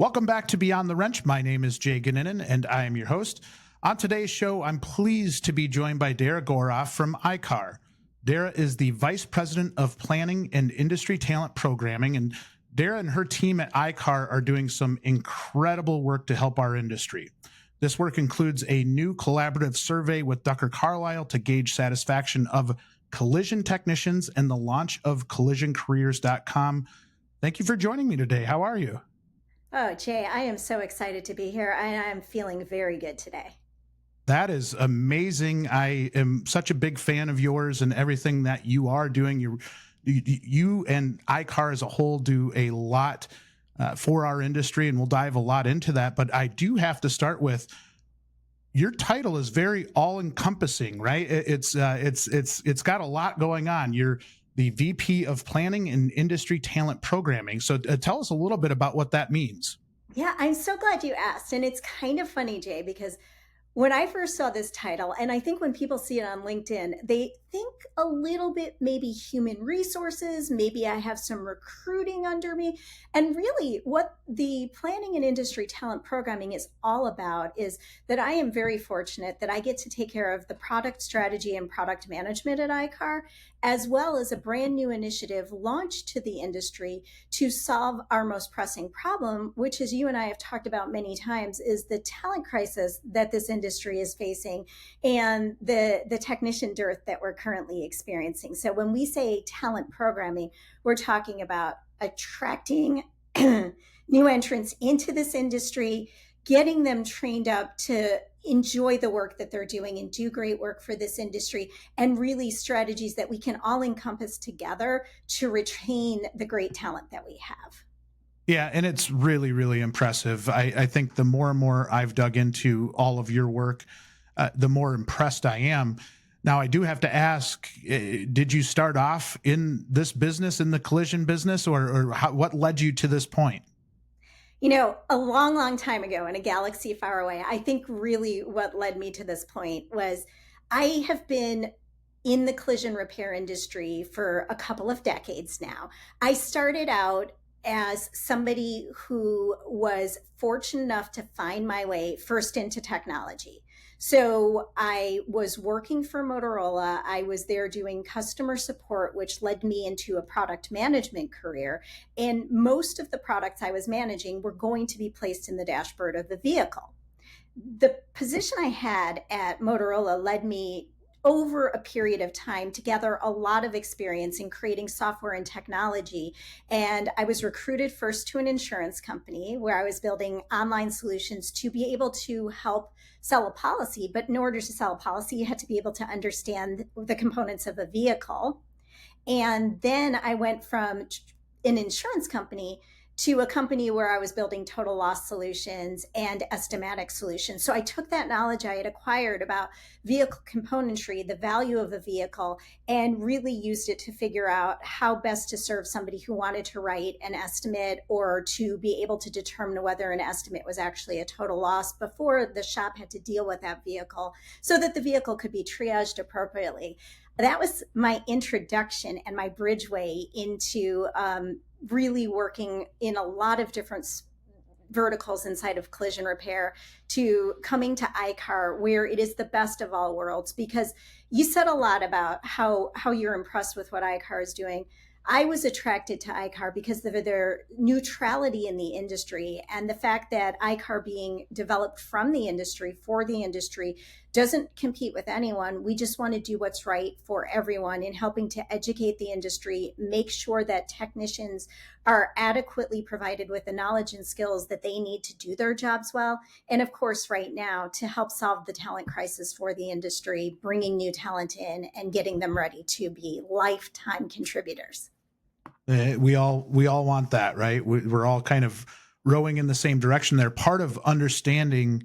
Welcome back to Beyond the Wrench. My name is Jay Goninen, and I am your host. On today's show, I'm pleased to be joined by Dara Goroff from iCar. Dara is the Vice President of Planning and Industry Talent Programming, and Dara and her team at iCar are doing some incredible work to help our industry. This work includes a new collaborative survey with Dr. Carlisle to gauge satisfaction of collision technicians and the launch of collisioncareers.com. Thank you for joining me today. How are you? Oh, Jay, I am so excited to be here. I'm feeling very good today. That is amazing. I am such a big fan of yours and everything that you are doing. You and iCar as a whole do a lot for our industry, and we'll dive a lot into that. But I do have to start with your title is very all-encompassing, right? It's got a lot going on. You're the VP of Planning and Industry Talent Programming. So tell us a little bit about what that means. Yeah, I'm so glad you asked. And it's kind of funny, Jay, because when I first saw this title, and I think when people see it on LinkedIn, they think a little bit maybe human resources, maybe I have some recruiting under me. And really, what the planning and industry talent programming is all about is that I am very fortunate that I get to take care of the product strategy and product management at iCar, as well as a brand new initiative launched to the industry to solve our most pressing problem, which, as you and I have talked about many times, is the talent crisis that this industry is facing and the technician dearth that we're currently experiencing. So when we say talent programming, we're talking about attracting new entrants into this industry, getting them trained up to enjoy the work that they're doing and do great work for this industry, and really strategies that we can all encompass together to retain the great talent that we have. Yeah, and it's really, really impressive. I think the more and more I've dug into all of your work, the more impressed I am. Now, I do have to ask, did you start off in this business, in the collision business, or what led you to this point? You know, a long, long time ago in a galaxy far away, I think really what led me to this point was I have been in the collision repair industry for a couple of decades now. I started out as somebody who was fortunate enough to find my way first into technology. So I was working for Motorola. I was there doing customer support, which led me into a product management career. And most of the products I was managing were going to be placed in the dashboard of the vehicle. The position I had at Motorola led me over a period of time to gather a lot of experience in creating software and technology. And I was recruited first to an insurance company where I was building online solutions to be able to help sell a policy. But in order to sell a policy, you had to be able to understand the components of a vehicle. And then I went from an insurance company to a company where I was building total loss solutions and estimatic solutions. So I took that knowledge I had acquired about vehicle componentry, the value of a vehicle, and really used it to figure out how best to serve somebody who wanted to write an estimate or to be able to determine whether an estimate was actually a total loss before the shop had to deal with that vehicle so that the vehicle could be triaged appropriately. That was my introduction and my bridgeway into really working in a lot of different verticals inside of collision repair to coming to iCar, where it is the best of all worlds. Because you said a lot about how you're impressed with what iCar is doing. I was attracted to iCar because of their neutrality in the industry and the fact that iCar, being developed from the industry for the industry, doesn't compete with anyone. We just want to do what's right for everyone in helping to educate the industry, make sure that technicians are adequately provided with the knowledge and skills that they need to do their jobs well. And of course, right now, to help solve the talent crisis for the industry, bringing new talent in and getting them ready to be lifetime contributors. We all want that, right? We're all kind of rowing in the same direction there. Part of understanding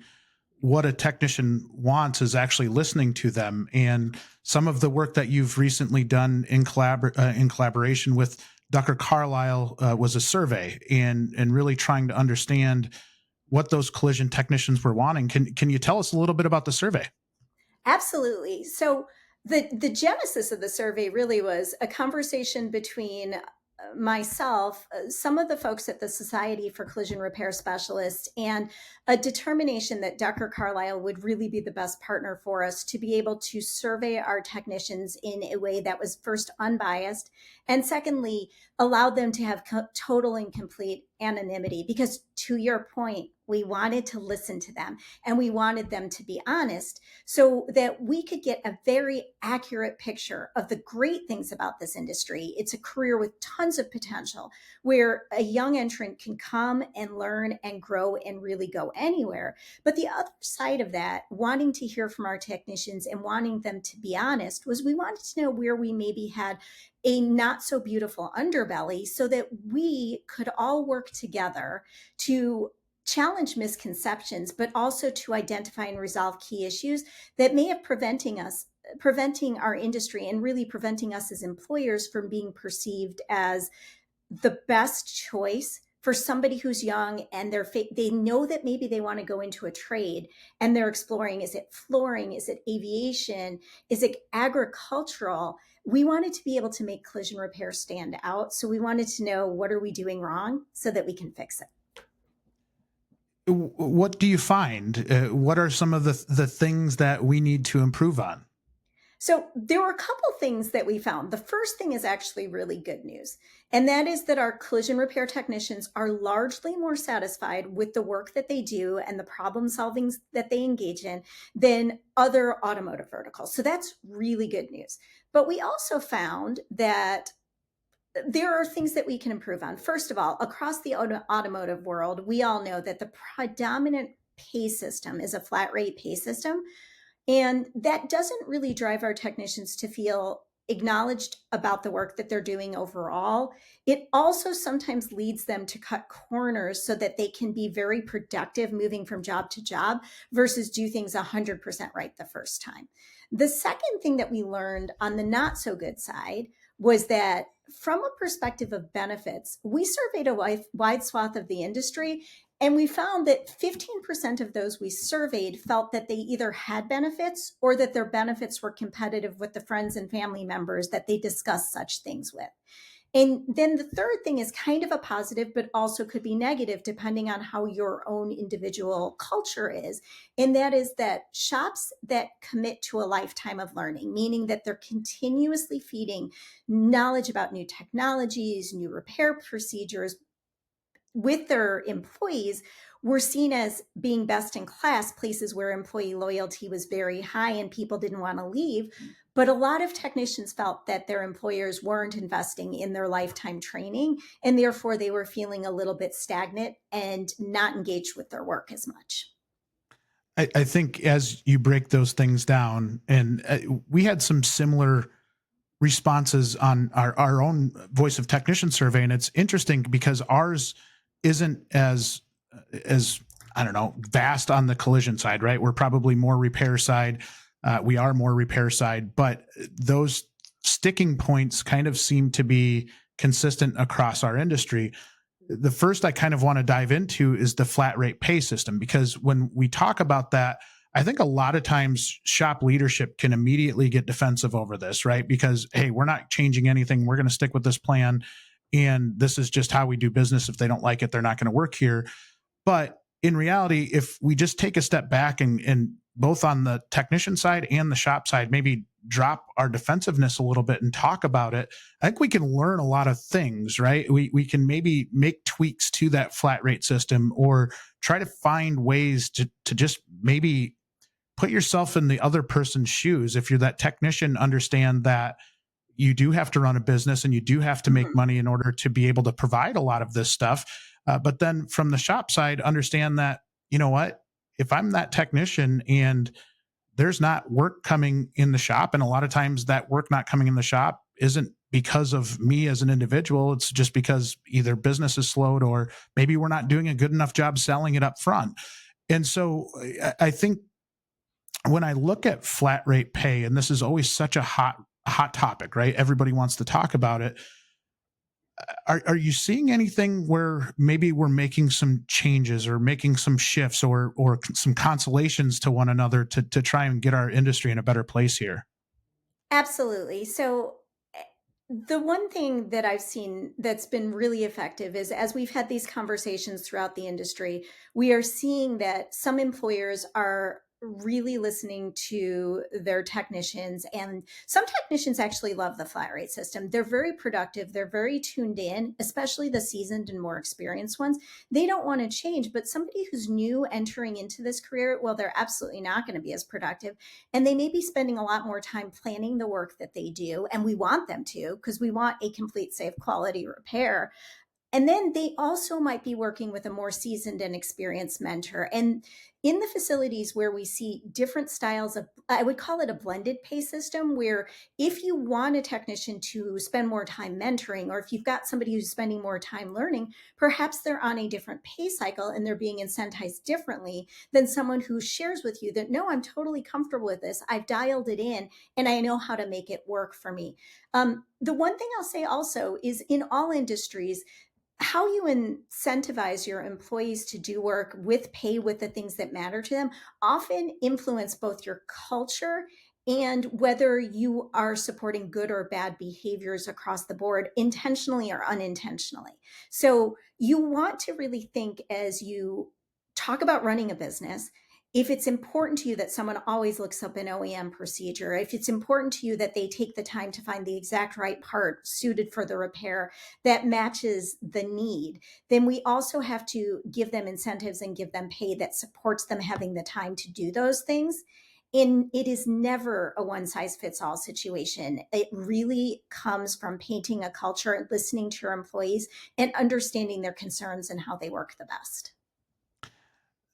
what a technician wants is actually listening to them. And some of the work that you've recently done in collaboration with Dr. Carlisle was a survey and really trying to understand what those collision technicians were wanting. Can you tell us a little bit about the survey? Absolutely. So the genesis of the survey really was a conversation between myself, some of the folks at the Society for Collision Repair Specialists, and a determination that Decker Carlisle would really be the best partner for us to be able to survey our technicians in a way that was first unbiased, and secondly, allowed them to have total and complete anonymity. Because to your point, we wanted to listen to them and we wanted them to be honest so that we could get a very accurate picture of the great things about this industry. It's a career with tons of potential where a young entrant can come and learn and grow and really go anywhere. But the other side of that, wanting to hear from our technicians and wanting them to be honest, was we wanted to know where we maybe had a not so beautiful underbelly so that we could all work together to challenge misconceptions, but also to identify and resolve key issues that may have preventing our industry and really preventing us as employers from being perceived as the best choice for somebody who's young and they know that maybe they want to go into a trade and they're exploring, is it flooring, is it aviation, is it agricultural? We wanted to be able to make collision repair stand out. So we wanted to know, what are we doing wrong so that we can fix it. What do you find? What are some of the things that we need to improve on? So there were a couple things that we found. The first thing is actually really good news, and that is that our collision repair technicians are largely more satisfied with the work that they do and the problem solving that they engage in than other automotive verticals. So that's really good news. But we also found that there are things that we can improve on. First of all, across the automotive world, we all know that the predominant pay system is a flat rate pay system. And that doesn't really drive our technicians to feel acknowledged about the work that they're doing overall. It also sometimes leads them to cut corners so that they can be very productive moving from job to job versus do things 100% right the first time. The second thing that we learned on the not so good side was that from a perspective of benefits, we surveyed a wide swath of the industry, and we found that 15% of those we surveyed felt that they either had benefits or that their benefits were competitive with the friends and family members that they discussed such things with. And then the third thing is kind of a positive, but also could be negative depending on how your own individual culture is. And that is that shops that commit to a lifetime of learning, meaning that they're continuously feeding knowledge about new technologies, new repair procedures with their employees, were seen as being best in class, places where employee loyalty was very high and people didn't want to leave. But a lot of technicians felt that their employers weren't investing in their lifetime training, and therefore they were feeling a little bit stagnant and not engaged with their work as much. I think as you break those things down, and we had some similar responses on our own Voice of Technician survey, and it's interesting because ours isn't as I don't know, vast on the collision side, right? We're probably more repair side. We are more repair side, but those sticking points kind of seem to be consistent across our industry. The first I kind of want to dive into is the flat rate pay system, because when we talk about that, I think a lot of times shop leadership can immediately get defensive over this, right? Because, hey, we're not changing anything. We're going to stick with this plan. And this is just how we do business. If they don't like it, they're not going to work here. But in reality, if we just take a step back and both on the technician side and the shop side, maybe drop our defensiveness a little bit and talk about it, I think we can learn a lot of things, right? We can maybe make tweaks to that flat rate system or try to find ways to just maybe put yourself in the other person's shoes. If you're that technician, understand that you do have to run a business and you do have to make money in order to be able to provide a lot of this stuff. But then from the shop side, understand that, you know what, if I'm that technician and there's not work coming in the shop, and a lot of times that work not coming in the shop isn't because of me as an individual, it's just because either business is slowed or maybe we're not doing a good enough job selling it up front. And so I think when I look at flat rate pay, and this is always such a hot topic, right? Everybody wants to talk about it. Are you seeing anything where maybe we're making some changes or making some shifts or some consolations to one another to try and get our industry in a better place here? Absolutely. So The one thing that I've seen that's been really effective is as we've had these conversations throughout the industry, we are seeing that some employers are really listening to their technicians, and some technicians actually love the flat rate system. They're very productive, they're very tuned in, especially the seasoned and more experienced ones. They don't want to change, but somebody who's new entering into this career, well, they're absolutely not going to be as productive, and they may be spending a lot more time planning the work that they do, and we want them to because we want a complete, safe, quality repair. And then they also might be working with a more seasoned and experienced mentor. And in the facilities where we see different styles of, I would call it a blended pay system, where if you want a technician to spend more time mentoring, or if you've got somebody who's spending more time learning, perhaps they're on a different pay cycle and they're being incentivized differently than someone who shares with you that, no, I'm totally comfortable with this. I've dialed it in and I know how to make it work for me. The one thing I'll say also is in all industries, how you incentivize your employees to do work with pay with the things that matter to them often influence both your culture and whether you are supporting good or bad behaviors across the board, intentionally or unintentionally. So you want to really think as you talk about running a business, if it's important to you that someone always looks up an OEM procedure, if it's important to you that they take the time to find the exact right part suited for the repair that matches the need, then we also have to give them incentives and give them pay that supports them having the time to do those things. And it is never a one size fits all situation. It really comes from painting a culture and listening to your employees and understanding their concerns and how they work the best.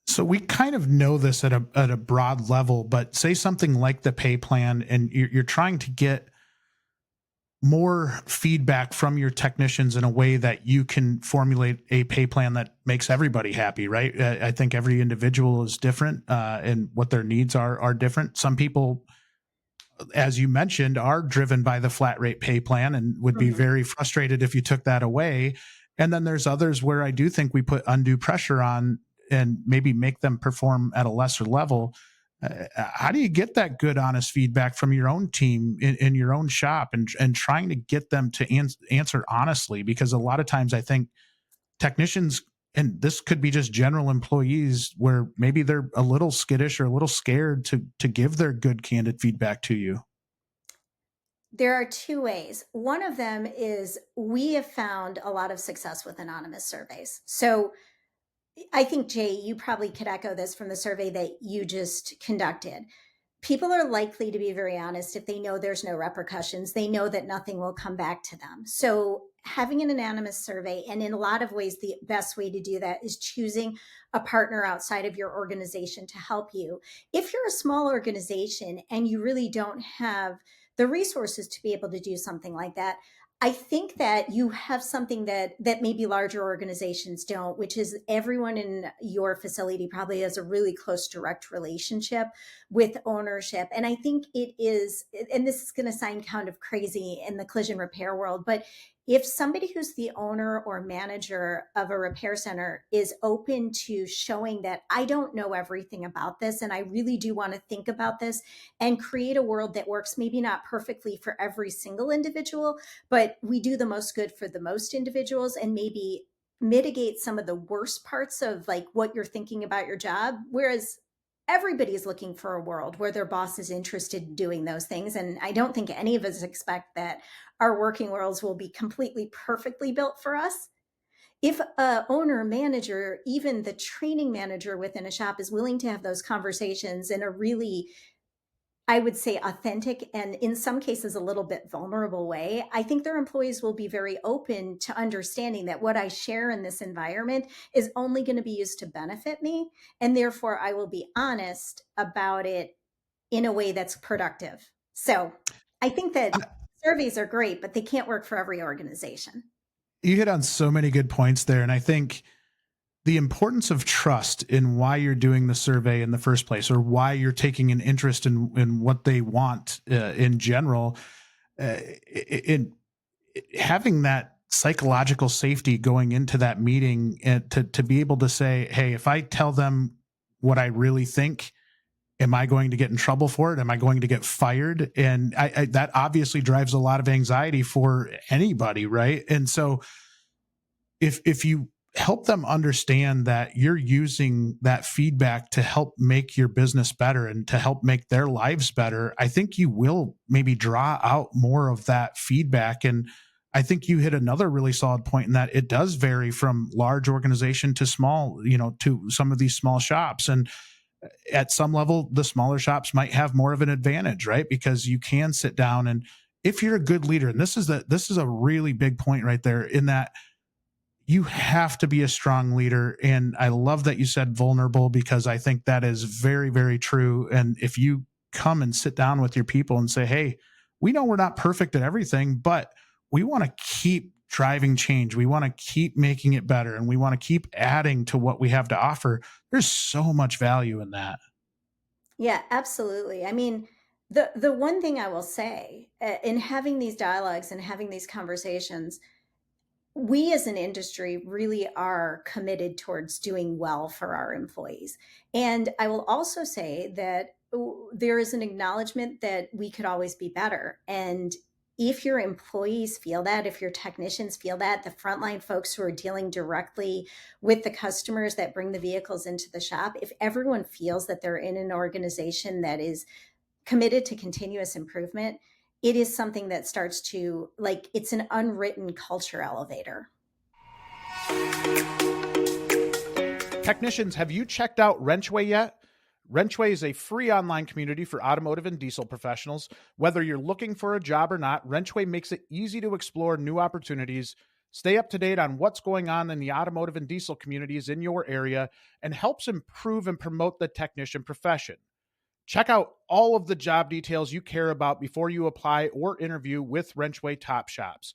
So we kind of know this at a broad level, but say something like the pay plan, and you're trying to get more feedback from your technicians in a way that you can formulate a pay plan that makes everybody happy, right? I think every individual is different, and what their needs are different. Some people, as you mentioned, are driven by the flat rate pay plan and would be Mhm. very frustrated if you took that away. And then there's others where I do think we put undue pressure on and maybe make them perform at a lesser level. How do you get that good, honest feedback from your own team in your own shop, and trying to get them to answer honestly? Because a lot of times I think technicians, and this could be just general employees, where maybe they're a little skittish or a little scared to give their good, candid feedback to you. There are two ways. One of them is we have found a lot of success with anonymous surveys. So I think, Jay, you probably could echo this from the survey that you just conducted. People are likely to be very honest if they know there's no repercussions. They know that nothing will come back to them. So having an anonymous survey, and in a lot of ways, the best way to do that is choosing a partner outside of your organization to help you. If you're a small organization and you really don't have the resources to be able to do something like that, I think that you have something that maybe larger organizations don't, which is everyone in your facility probably has a really close direct relationship with ownership. And I think it is, and this is going to sound kind of crazy in the collision repair world, but if somebody who's the owner or manager of a repair center is open to showing that I don't know everything about this and I really do want to think about this and create a world that works, maybe not perfectly for every single individual, but we do the most good for the most individuals, and maybe mitigate some of the worst parts of like what you're thinking about your job. Whereas everybody is looking for a world where their boss is interested in doing those things. And I don't think any of us expect that our working worlds will be completely perfectly built for us. If a owner, manager, even the training manager within a shop is willing to have those conversations in a really, I would say, authentic and in some cases a little bit vulnerable way, I think their employees will be very open to understanding that what I share in this environment is only going to be used to benefit me. And therefore, I will be honest about it in a way that's productive. So I think that surveys are great, but they can't work for every organization. You hit on so many good points there. And I think the importance of trust in why you're doing the survey in the first place, or why you're taking an interest in what they want in general, in having that psychological safety going into that meeting, and to be able to say, hey, if I tell them what I really think, Am I going to get in trouble for it? Am I going to get fired? And that obviously drives a lot of anxiety for anybody, right? And so if you help them understand that you're using that feedback to help make your business better and to help make their lives better, I think you will maybe draw out more of that feedback. And I think you hit another really solid point in that it does vary from large organization to small, to some of these small shops. And at some level, the smaller shops might have more of an advantage, right? Because you can sit down, and if you're a good leader, and this is a really big point right there, in that you have to be a strong leader. And I love that you said vulnerable, because I think that is very, very true. And if you come and sit down with your people and say, hey, we know we're not perfect at everything, but we want to keep driving change. We want to keep making it better, and we want to keep adding to what we have to offer. There's so much value in that. Yeah, absolutely. I mean, the one thing I will say in having these dialogues and having these conversations, we as an industry really are committed towards doing well for our employees. And I will also say that there is an acknowledgement that we could always be better. And if your employees feel that, if your technicians feel that, the frontline folks who are dealing directly with the customers that bring the vehicles into the shop, if everyone feels that they're in an organization that is committed to continuous improvement, it is something that starts to, like, it's an unwritten culture elevator. Technicians, have you checked out WrenchWay yet? WrenchWay is a free online community for automotive and diesel professionals. Whether you're looking for a job or not, WrenchWay makes it easy to explore new opportunities, stay up to date on what's going on in the automotive and diesel communities in your area, and helps improve and promote the technician profession. Check out all of the job details you care about before you apply or interview with WrenchWay Top Shops.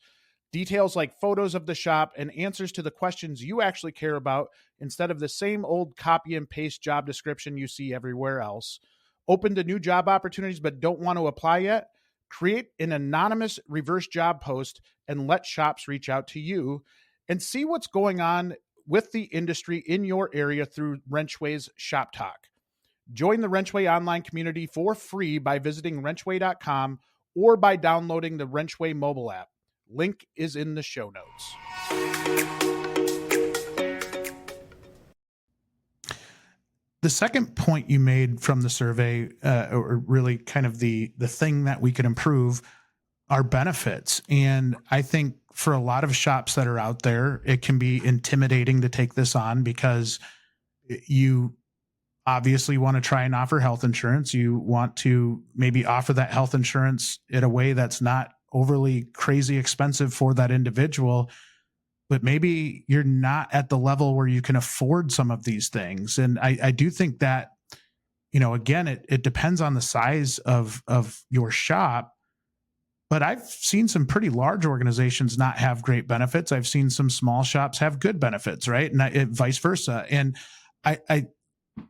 Details like photos of the shop and answers to the questions you actually care about, instead of the same old copy and paste job description you see everywhere else. Open to new job opportunities but don't want to apply yet? Create an anonymous reverse job post and let shops reach out to you, and see what's going on with the industry in your area through WrenchWay's Shop Talk. Join the WrenchWay online community for free by visiting wrenchway.com or by downloading the WrenchWay mobile app. Link is in the show notes. The second point you made from the survey, or really kind of the thing that we could improve, are benefits. And I think for a lot of shops that are out there, it can be intimidating to take this on, because you obviously want to try and offer health insurance. You want to maybe offer that health insurance in a way that's not overly crazy expensive for that individual, but maybe you're not at the level where you can afford some of these things. And I do think that, again, it depends on the size of your shop. But I've seen some pretty large organizations not have great benefits. I've seen some small shops have good benefits, right? And vice versa. And I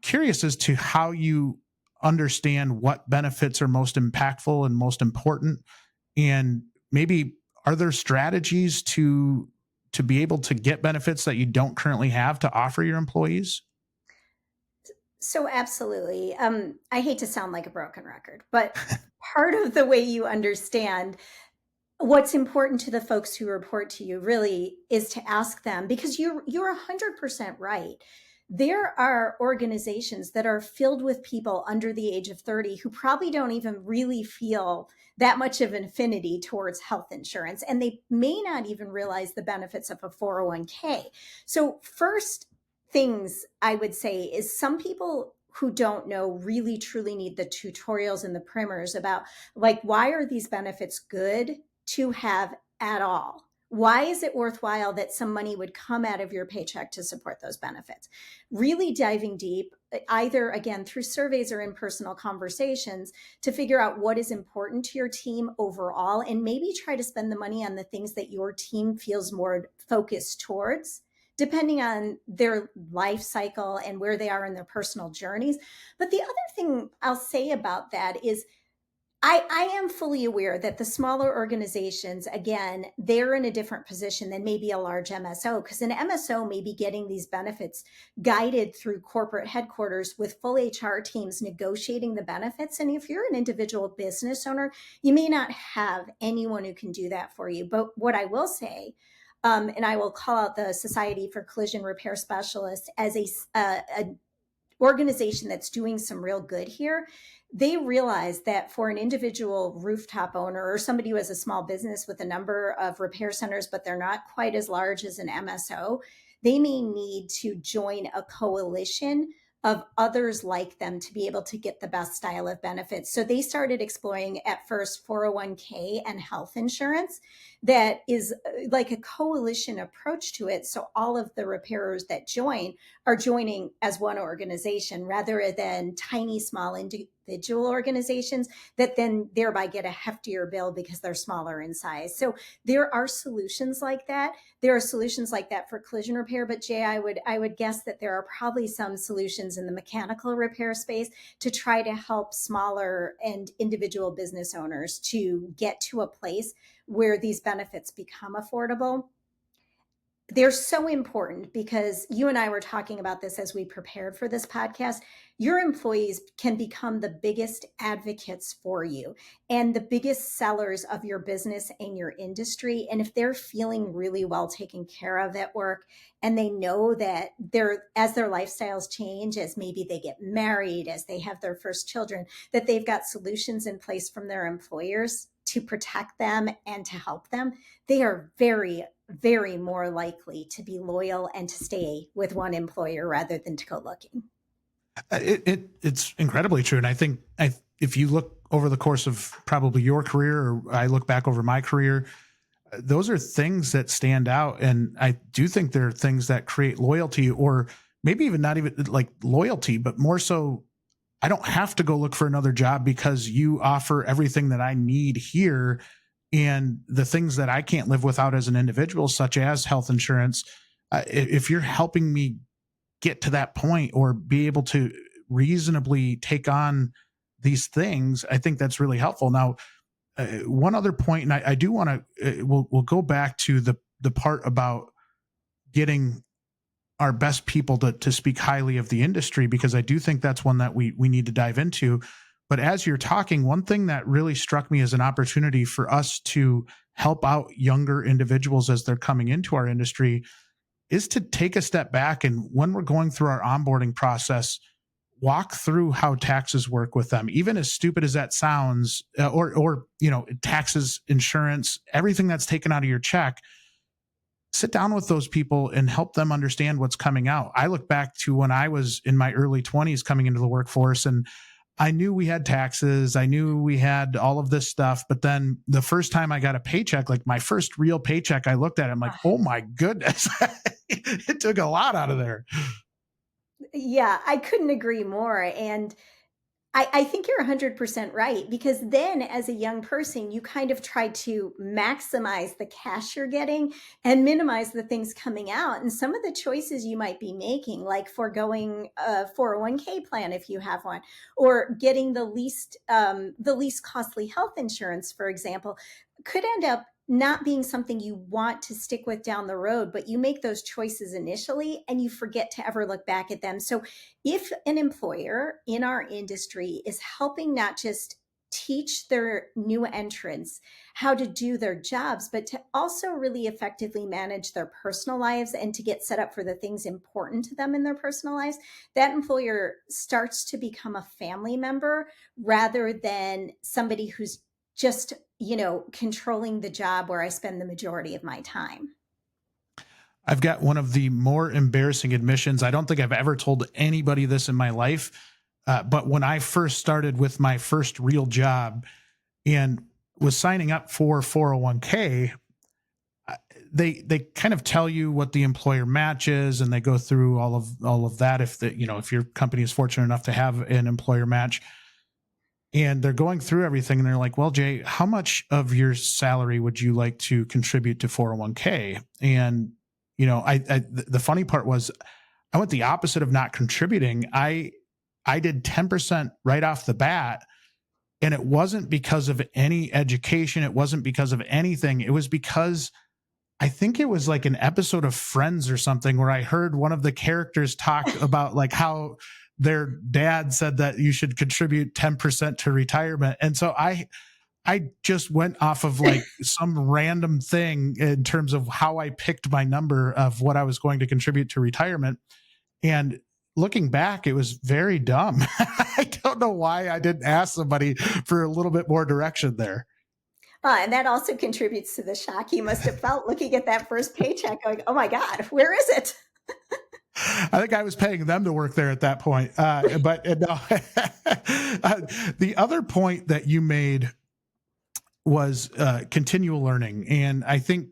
curious as to how you understand what benefits are most impactful and most important, and maybe are there strategies to be able to get benefits that you don't currently have to offer your employees? So absolutely. I hate to sound like a broken record, but part of the way you understand what's important to the folks who report to you really is to ask them, because you're 100% right. There are organizations that are filled with people under the age of 30 who probably don't even really feel that much of an affinity towards health insurance, and they may not even realize the benefits of a 401k. So first things I would say is, some people who don't know really truly need the tutorials and the primers about, like, why are these benefits good to have at all? Why is it worthwhile that some money would come out of your paycheck to support those benefits? Really diving deep, either again through surveys or in personal conversations, to figure out what is important to your team overall, and maybe try to spend the money on the things that your team feels more focused towards, depending on their life cycle and where they are in their personal journeys. But the other thing I'll say about that is, I am fully aware that the smaller organizations, again, they're in a different position than maybe a large MSO, because an MSO may be getting these benefits guided through corporate headquarters with full HR teams negotiating the benefits. And if you're an individual business owner, you may not have anyone who can do that for you. But what I will say, and I will call out the Society for Collision Repair Specialists as a organization that's doing some real good here. They realize that for an individual rooftop owner or somebody who has a small business with a number of repair centers, but they're not quite as large as an MSO, they may need to join a coalition of others like them to be able to get the best style of benefits. So they started exploring at first 401k and health insurance that is like a coalition approach to it. So all of the repairers that join are joining as one organization rather than tiny, small individual organizations that then thereby get a heftier bill because they're smaller in size. So there are solutions like that. There are solutions like that for collision repair, but Jay, I would guess that there are probably some solutions in the mechanical repair space to try to help smaller and individual business owners to get to a place where these benefits become affordable. They're so important because you and I were talking about this as we prepared for this podcast. Your employees can become the biggest advocates for you and the biggest sellers of your business and your industry. And if they're feeling really well taken care of at work and they know that as their lifestyles change, as maybe they get married, as they have their first children, that they've got solutions in place from their employers to protect them and to help them, they are very, very more likely to be loyal and to stay with one employer rather than to go looking. It's incredibly true. And I think if you look over the course of probably your career, or I look back over my career, those are things that stand out. And I do think there are things that create loyalty, or maybe even not even like loyalty, but more so, I don't have to go look for another job because you offer everything that I need here. And the things that I can't live without as an individual, such as health insurance, if you're helping me get to that point or be able to reasonably take on these things, I think that's really helpful. Now, one other point, and I do want to, we'll go back to the part about getting our best people to speak highly of the industry, because I do think that's one that we need to dive into. But as you're talking, one thing that really struck me as an opportunity for us to help out younger individuals as they're coming into our industry is to take a step back. And when we're going through our onboarding process, walk through how taxes work with them, even as stupid as that sounds, or taxes, insurance, everything that's taken out of your check. Sit down with those people and help them understand what's coming out. I look back to when I was in my early 20s coming into the workforce, and I knew we had taxes. I knew we had all of this stuff. But then the first time I got a paycheck, like my first real paycheck, I looked at it, I'm like, oh my goodness, it took a lot out of there. Yeah, I couldn't agree more. And I think you're 100% right, because then as a young person, you kind of try to maximize the cash you're getting and minimize the things coming out. And some of the choices you might be making, like foregoing a 401k plan if you have one, or getting the least costly health insurance, for example, could end up not being something you want to stick with down the road, but you make those choices initially and you forget to ever look back at them. So if an employer in our industry is helping not just teach their new entrants how to do their jobs, but to also really effectively manage their personal lives and to get set up for the things important to them in their personal lives, that employer starts to become a family member rather than somebody who's just, controlling the job where I spend the majority of my time. I've got one of the more embarrassing admissions. I don't think I've ever told anybody this in my life. But when I first started with my first real job and was signing up for 401k, they kind of tell you what the employer matches, and they go through all of that. If your company is fortunate enough to have an employer match, and they're going through everything, and they're like, well, Jay, how much of your salary would you like to contribute to 401k? And, the funny part was I went the opposite of not contributing. I did 10% right off the bat, And it wasn't because of any education. It wasn't because of anything. It was because I think it was like an episode of Friends or something where I heard one of the characters talk about like how their dad said that you should contribute 10% to retirement. And so I just went off of like some random thing in terms of how I picked my number of what I was going to contribute to retirement. And looking back, it was very dumb. I don't know why I didn't ask somebody for a little bit more direction there. And that also contributes to the shock you must have felt looking at that first paycheck going, oh my God, where is it? I think I was paying them to work there at that point. But no. The other point that you made was continual learning. And I think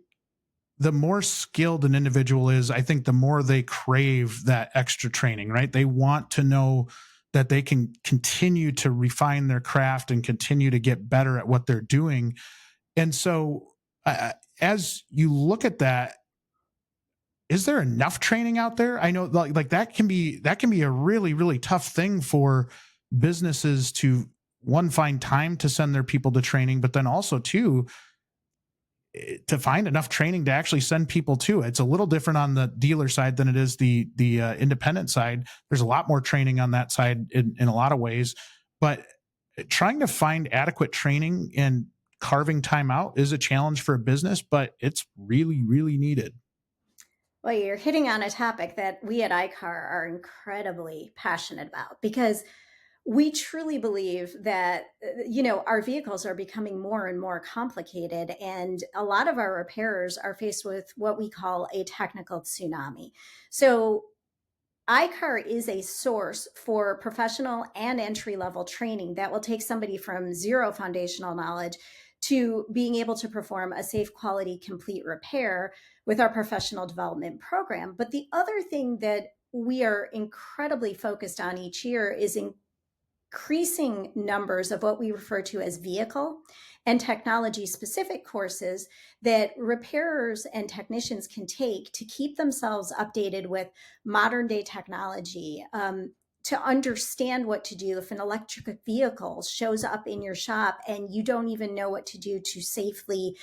the more skilled an individual is, I think the more they crave that extra training, right? They want to know that they can continue to refine their craft and continue to get better at what they're doing. And so as you look at that, is there enough training out there? I know like that can be a really, really tough thing for businesses to find time to send their people to training, but then also to find enough training to actually send people to. It's a little different on the dealer side than it is the independent side. There's a lot more training on that side in a lot of ways, but trying to find adequate training and carving time out is a challenge for a business, but it's really, really needed. Well, you're hitting on a topic that we at iCar are incredibly passionate about because we truly believe that our vehicles are becoming more and more complicated, and a lot of our repairers are faced with what we call a technical tsunami. So iCar is a source for professional and entry level training that will take somebody from zero foundational knowledge to being able to perform a safe, quality, complete repair with our professional development program. But the other thing that we are incredibly focused on each year is increasing numbers of what we refer to as vehicle and technology specific courses that repairers and technicians can take to keep themselves updated with modern day technology, to understand what to do if an electric vehicle shows up in your shop and you don't even know what to do to safely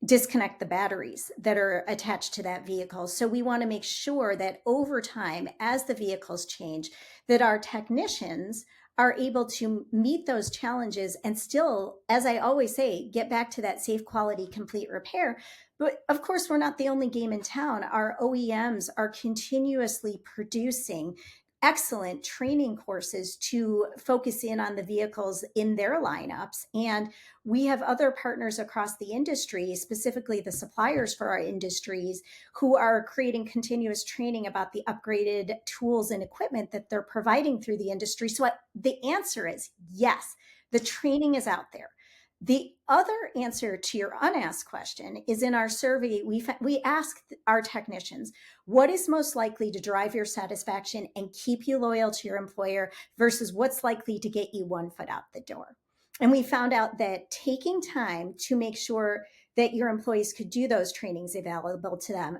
disconnect the batteries that are attached to that vehicle. So we want to make sure that over time, as the vehicles change, that our technicians are able to meet those challenges and still, as I always say, get back to that safe, quality, complete repair. But of course, we're not the only game in town. Our OEMs are continuously producing excellent training courses to focus in on the vehicles in their lineups. And we have other partners across the industry, specifically the suppliers for our industries, who are creating continuous training about the upgraded tools and equipment that they're providing through the industry. So the answer is yes, the training is out there. The other answer to your unasked question is in our survey, we asked our technicians, what is most likely to drive your satisfaction and keep you loyal to your employer versus what's likely to get you one foot out the door? And we found out that taking time to make sure that your employees could do those trainings available to them,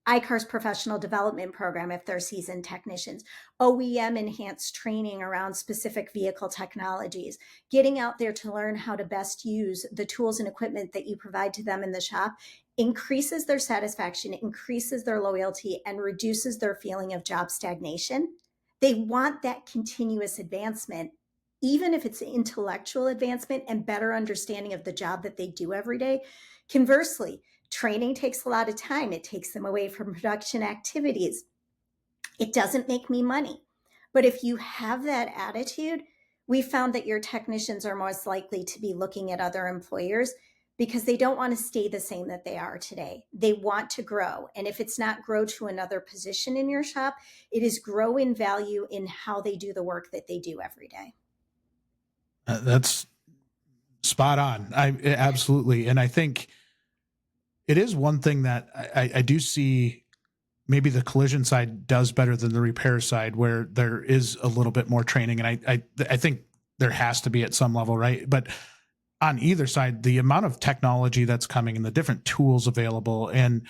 iCar's professional development program if they're seasoned technicians, OEM enhanced training around specific vehicle technologies, getting out there to learn how to best use the tools and equipment that you provide to them in the shop, increases their satisfaction, increases their loyalty, and reduces their feeling of job stagnation. They want that continuous advancement, even if it's intellectual advancement and better understanding of the job that they do every day. Conversely, training takes a lot of time. It takes them away from production activities. It doesn't make me money. But if you have that attitude, we found that your technicians are most likely to be looking at other employers because they don't want to stay the same that they are today. They want to grow. And if it's not grow to another position in your shop, it is grow in value in how they do the work that they do every day. That's spot on. Absolutely. And I think it is one thing that I do see maybe the collision side does better than the repair side, where there is a little bit more training. And I think there has to be at some level, right? But on either side, the amount of technology that's coming and the different tools available and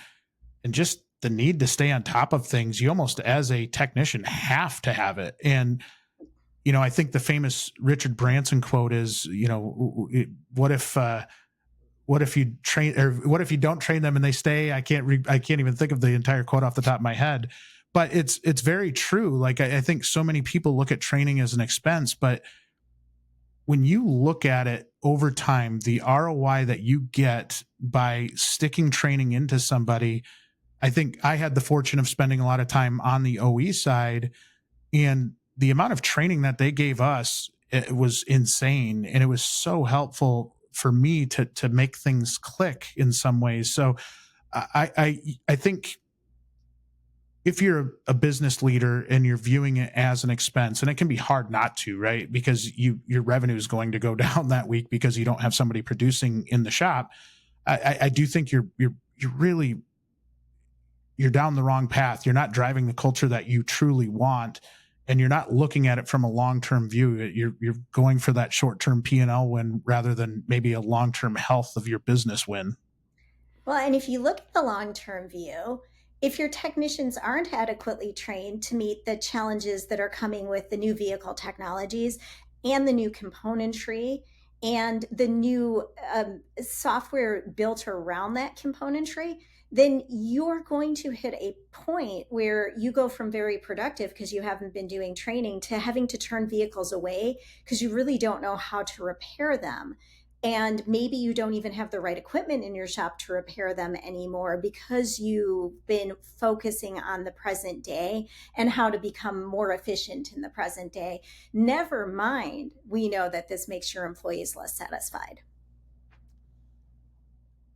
just the need to stay on top of things, you almost as a technician have to have it. And I think the famous Richard Branson quote is, what if you train, or what if you don't train them and they stay? I can't even think of the entire quote off the top of my head, but it's very true. Like, I think so many people look at training as an expense, but when you look at it over time, the ROI that you get by sticking training into somebody, I think I had the fortune of spending a lot of time on the OE side, and the amount of training that they gave us, it was insane. And it was so helpful for me to make things click in some ways. So I think if you're a business leader and you're viewing it as an expense, and it can be hard not to, right? Because your revenue is going to go down that week because you don't have somebody producing in the shop. I do think you're down the wrong path. You're not driving the culture that you truly want, and you're not looking at it from a long-term view. You're going for that short-term P&L win rather than maybe a long-term health of your business win. Well, and if you look at the long-term view, if your technicians aren't adequately trained to meet the challenges that are coming with the new vehicle technologies and the new componentry and the new software built around that componentry, then you're going to hit a point where you go from very productive because you haven't been doing training to having to turn vehicles away because you really don't know how to repair them. And maybe you don't even have the right equipment in your shop to repair them anymore because you've been focusing on the present day and how to become more efficient in the present day. Never mind, we know that this makes your employees less satisfied.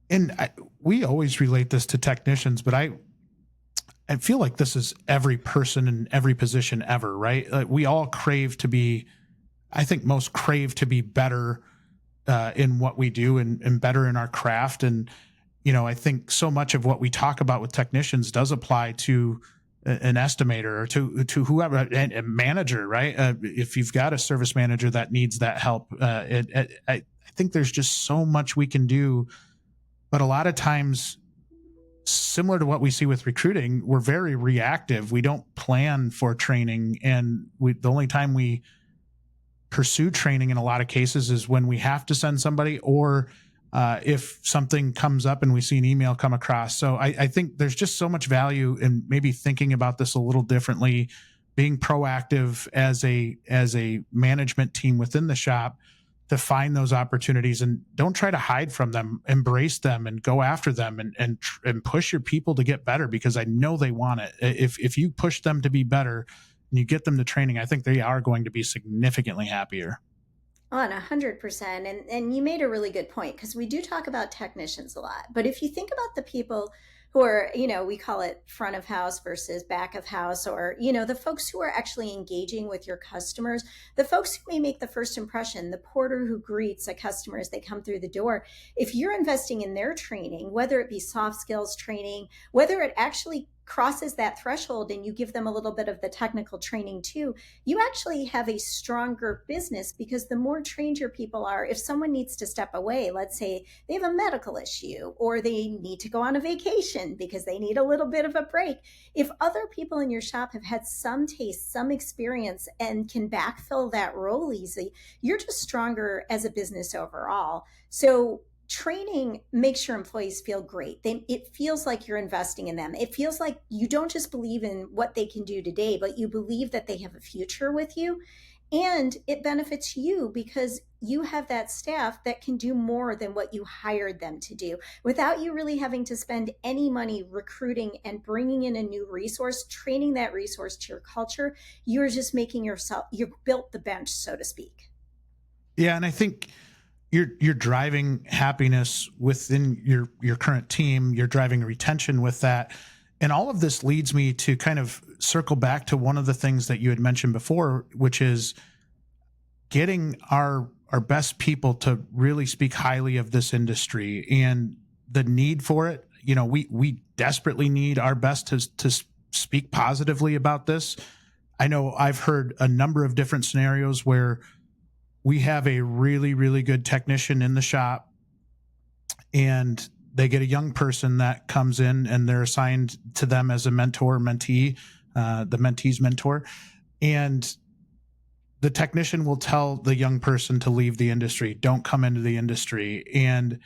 And we always relate this to technicians, but I feel like this is every person in every position ever, right? Like, we all crave to be, I think most crave to be better in what we do and better in our craft. And, I think so much of what we talk about with technicians does apply to an estimator or to whoever, a manager, right? If you've got a service manager that needs that help, I think there's just so much we can do. But a lot of times, similar to what we see with recruiting, we're very reactive. We don't plan for training. And the only time we pursue training in a lot of cases is when we have to send somebody, or if something comes up and we see an email come across. So I think there's just so much value in maybe thinking about this a little differently, being proactive as a management team within the shop to find those opportunities, and don't try to hide from them. Embrace them and go after them, and push your people to get better, because I know they want it. If you push them to be better and you get them to training, I think they are going to be significantly happier. On 100%. And you made a really good point, because we do talk about technicians a lot. But if you think about the people who are, we call it front of house versus back of house, or, the folks who are actually engaging with your customers, the folks who may make the first impression, the porter who greets a customer as they come through the door, if you're investing in their training, whether it be soft skills training, whether it actually crosses that threshold and you give them a little bit of the technical training too, you actually have a stronger business, because the more trained your people are, if someone needs to step away, let's say they have a medical issue or they need to go on a vacation because they need a little bit of a break, if other people in your shop have had some taste, some experience, and can backfill that role easily, you're just stronger as a business overall. So training makes your employees feel great. It feels like you're investing in them. It feels like you don't just believe in what they can do today, but you believe that they have a future with you. And it benefits you because you have that staff that can do more than what you hired them to do, without you really having to spend any money recruiting and bringing in a new resource, training that resource to your culture. You're just making you've built the bench, so to speak. Yeah. And I think you're driving happiness within your current team. You're driving retention with that. And all of this leads me to kind of circle back to one of the things that you had mentioned before, which is getting our best people to really speak highly of this industry and the need for it. We desperately need our best to speak positively about this. I know I've heard a number of different scenarios where we have a really, really good technician in the shop, and they get a young person that comes in and they're assigned to them as a mentor, mentee, the mentee's mentor. And the technician will tell the young person to leave the industry, don't come into the industry. And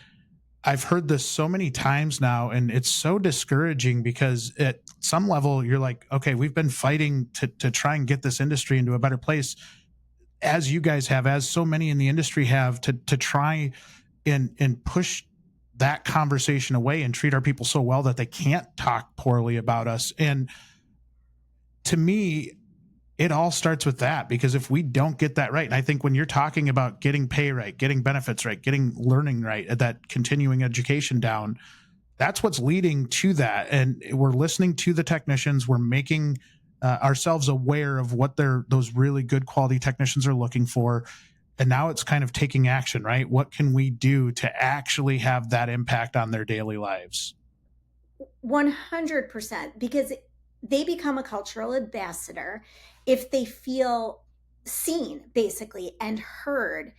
I've heard this so many times now, and it's so discouraging because at some level you're like, okay, we've been fighting to try and get this industry into a better place, as you guys have, as so many in the industry have, to try and push that conversation away and treat our people so well that they can't talk poorly about us. And to me, it all starts with that, because if we don't get that right, and I think when you're talking about getting pay right, getting benefits right, getting learning right, that continuing education down, that's what's leading to that. And we're listening to the technicians, we're making ourselves aware of what those really good quality technicians are looking for. And now it's kind of taking action, right? What can we do to actually have that impact on their daily lives? 100%, because they become a cultural ambassador if they feel seen, basically, and heard.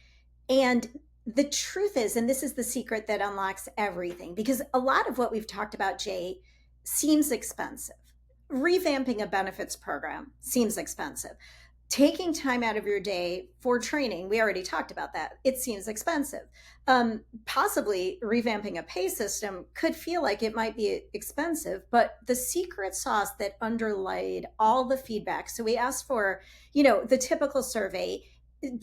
And the truth is, and this is the secret that unlocks everything, because a lot of what we've talked about, Jay, seems expensive. Revamping a benefits program seems expensive. Taking time out of your day for training, we already talked about that. It seems expensive. Possibly revamping a pay system could feel like it might be expensive, but the secret sauce that underlaid all the feedback. So we asked for, the typical survey,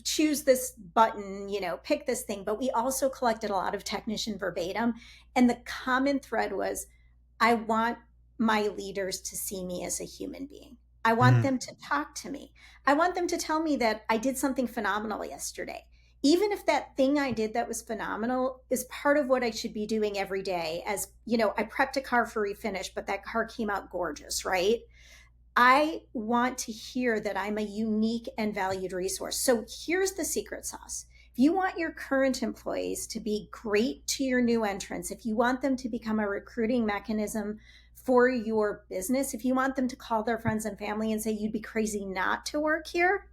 choose this button, pick this thing, but we also collected a lot of technician verbatim. And the common thread was, I want my leaders to see me as a human being. I want them to talk to me. I want them to tell me that I did something phenomenal yesterday. Even if that thing I did that was phenomenal is part of what I should be doing every day. As I prepped a car for refinish, but that car came out gorgeous, right? I want to hear that I'm a unique and valued resource. So here's the secret sauce. If you want your current employees to be great to your new entrants, if you want them to become a recruiting mechanism for your business, if you want them to call their friends and family and say, you'd be crazy not to work here,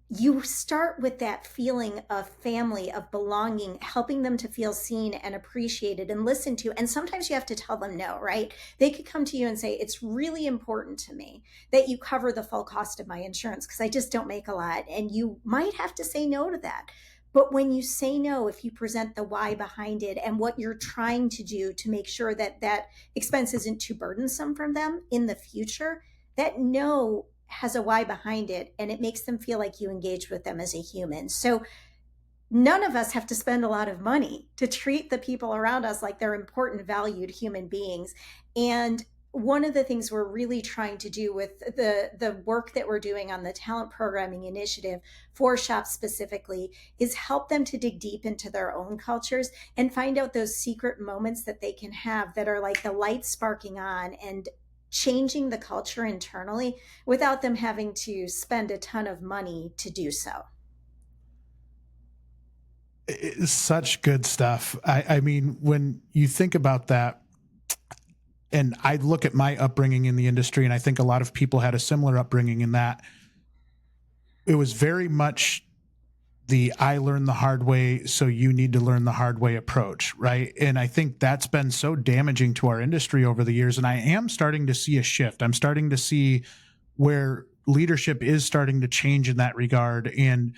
you start with that feeling of family, of belonging, helping them to feel seen and appreciated and listened to. And sometimes you have to tell them no, right? They could come to you and say, it's really important to me that you cover the full cost of my insurance because I just don't make a lot. And you might have to say no to that. But when you say no, if you present the why behind it and what you're trying to do to make sure that that expense isn't too burdensome for them in the future, that no has a why behind it, and it makes them feel like you engage with them as a human. So none of us have to spend a lot of money to treat the people around us like they're important, valued human beings. And one of the things we're really trying to do with the work that we're doing on the talent programming initiative for shops specifically is help them to dig deep into their own cultures and find out those secret moments that they can have that are like the light sparking on and changing the culture internally without them having to spend a ton of money to do so. It's such good stuff. I mean, when you think about that, and I look at my upbringing in the industry, and I think a lot of people had a similar upbringing in that it was very much the I learned the hard way, so you need to learn the hard way approach, right? And I think that's been so damaging to our industry over the years. And I am starting to see a shift. I'm starting to see where leadership is starting to change in that regard, and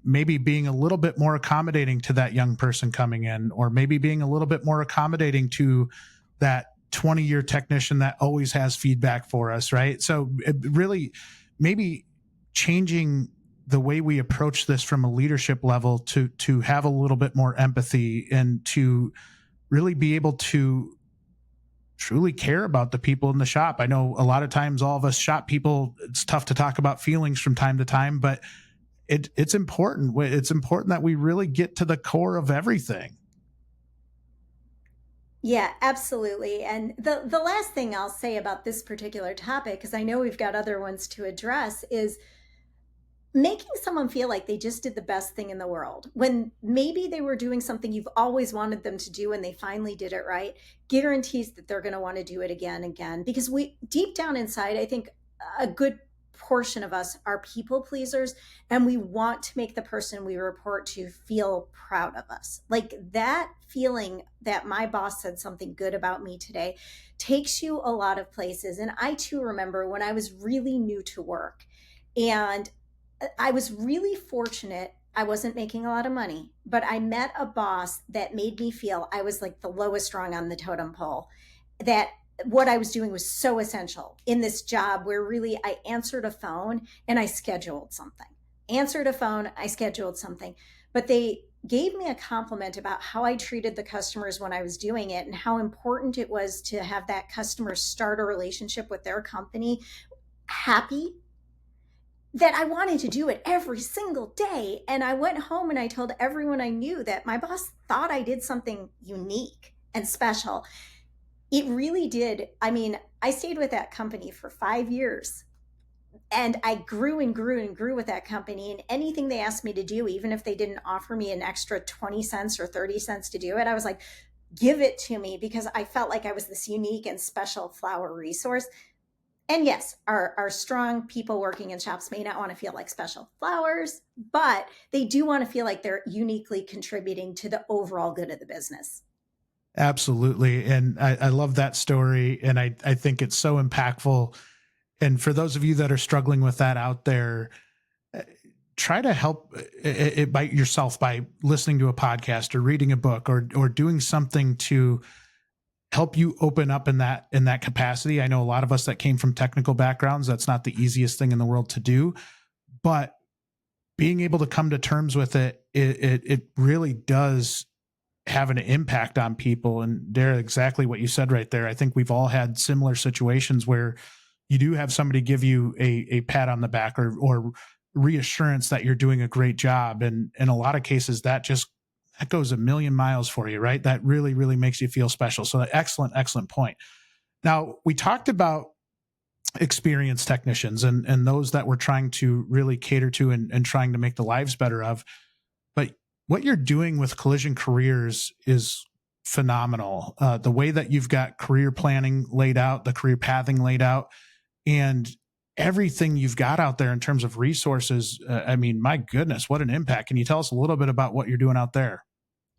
maybe being a little bit more accommodating to that young person coming in, or maybe being a little bit more accommodating to that 20-year technician that always has feedback for us, right? So it really maybe changing the way we approach this from a leadership level to have a little bit more empathy and to really be able to truly care about the people in the shop. I know a lot of times all of us shop people, it's tough to talk about feelings from time to time, but it's important. It's important that we really get to the core of everything. Yeah, absolutely. And the last thing I'll say about this particular topic, because I know we've got other ones to address, is making someone feel like they just did the best thing in the world when maybe they were doing something you've always wanted them to do and they finally did it right, guarantees that they're going to want to do it again and again. Because we, deep down inside, I think a good portion of us are people pleasers, and we want to make the person we report to feel proud of us. Like that feeling that my boss said something good about me today takes you a lot of places. And I too remember when I was really new to work and I was really fortunate. I wasn't making a lot of money, but I met a boss that made me feel I was like the lowest rung on the totem pole, that what I was doing was so essential in this job where really I answered a phone and I scheduled something. Answered a phone, I scheduled something. But they gave me a compliment about how I treated the customers when I was doing it and how important it was to have that customer start a relationship with their company happy, that I wanted to do it every single day. And I went home and I told everyone I knew that my boss thought I did something unique and special. It really did. I mean, I stayed with that company for 5 years and I grew and grew and grew with that company. And anything they asked me to do, even if they didn't offer me an extra 20 cents or 30 cents to do it, I was like, give it to me, because I felt like I was this unique and special flower resource. And yes, our strong people working in shops may not want to feel like special flowers, but they do want to feel like they're uniquely contributing to the overall good of the business. Absolutely. And I love that story. And I think it's so impactful. And for those of you that are struggling with that out there, try to help it by yourself by listening to a podcast or reading a book or doing something to help you open up in that capacity. I know a lot of us that came from technical backgrounds, that's not the easiest thing in the world to do, but being able to come to terms with it really does have an impact on people. And Dara, exactly what you said right there. I think we've all had similar situations where you do have somebody give you a pat on the back or reassurance that you're doing a great job. And in a lot of cases, that goes a million miles for you, right? That really, really makes you feel special. So excellent, excellent point. Now, we talked about experienced technicians and those that we're trying to really cater to and trying to make the lives better of. But what you're doing with Collision Careers is phenomenal. The way that you've got career planning laid out, the career pathing laid out, and everything you've got out there in terms of resources. I mean, my goodness, what an impact. Can you tell us a little bit about what you're doing out there?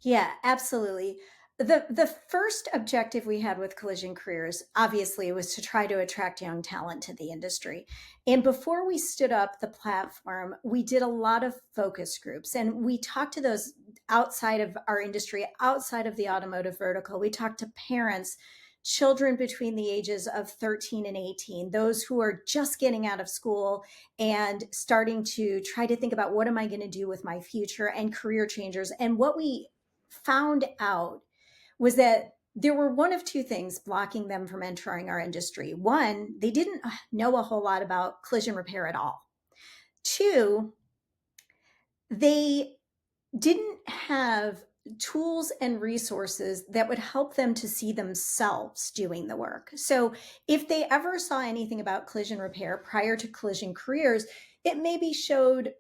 Yeah, absolutely. The first objective we had with Collision Careers, obviously, was to try to attract young talent to the industry. And before we stood up the platform, we did a lot of focus groups and we talked to those outside of our industry, outside of the automotive vertical. We talked to parents, children between the ages of 13 and 18, those who are just getting out of school and starting to try to think about what am I going to do with my future, and career changers. And what we found out was that there were one of two things blocking them from entering our industry. One, they didn't know a whole lot about collision repair at all. Two, they didn't have tools and resources that would help them to see themselves doing the work. So if they ever saw anything about collision repair prior to Collision Careers, it maybe showed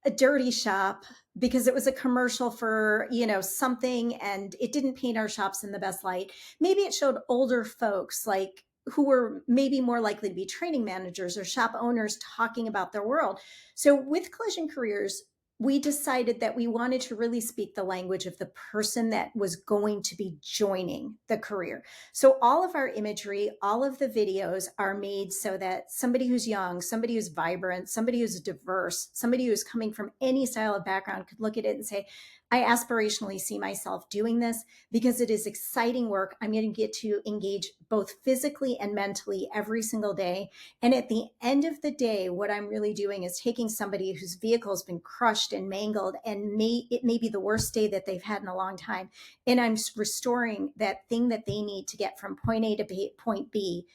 a dirty shop because it was a commercial for, something, and it didn't paint our shops in the best light. Maybe it showed older folks like who were maybe more likely to be training managers or shop owners talking about their world. So with Collision Careers, we decided that we wanted to really speak the language of the person that was going to be joining the career. So all of our imagery, all of the videos are made so that somebody who's young, somebody who's vibrant, somebody who's diverse, somebody who's coming from any style of background could look at it and say, I aspirationally see myself doing this because it is exciting work. I'm going to get to engage both physically and mentally every single day. And at the end of the day, what I'm really doing is taking somebody whose vehicle has been crushed and mangled, and it may be the worst day that they've had in a long time, and I'm restoring that thing that they need to get from point A to point B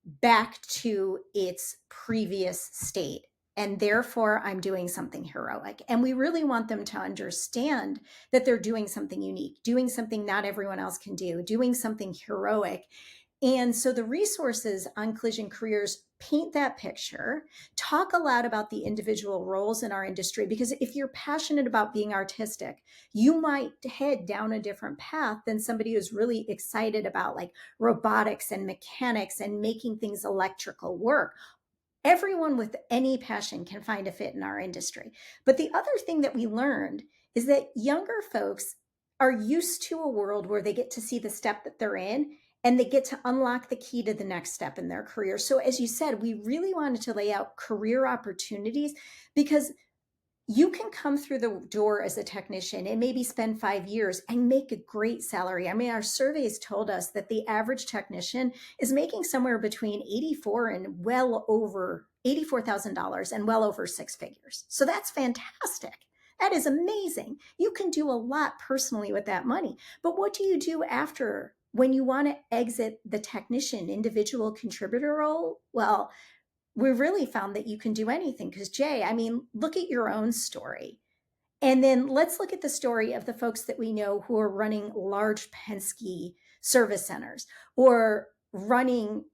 back to its previous state. And therefore, I'm doing something heroic. And we really want them to understand that they're doing something unique, doing something not everyone else can do, doing something heroic. And so the resources on Collision Careers paint that picture, talk a lot about the individual roles in our industry, because if you're passionate about being artistic, you might head down a different path than somebody who's really excited about like robotics and mechanics and making things electrical work. Everyone with any passion can find a fit in our industry. But the other thing that we learned is that younger folks are used to a world where they get to see the step that they're in and they get to unlock the key to the next step in their career. So, as you said, we really wanted to lay out career opportunities because you can come through the door as a technician and maybe spend 5 years and make a great salary. I mean, our surveys told us that the average technician is making somewhere between 84 and well over $84,000 and well over six figures. So that's fantastic. That is amazing. You can do a lot personally with that money. But what do you do after when you want to exit the technician individual contributor role? Well, we really found that you can do anything because Jay, I mean, look at your own story. And then let's look at the story of the folks that we know who are running large Penske service centers or running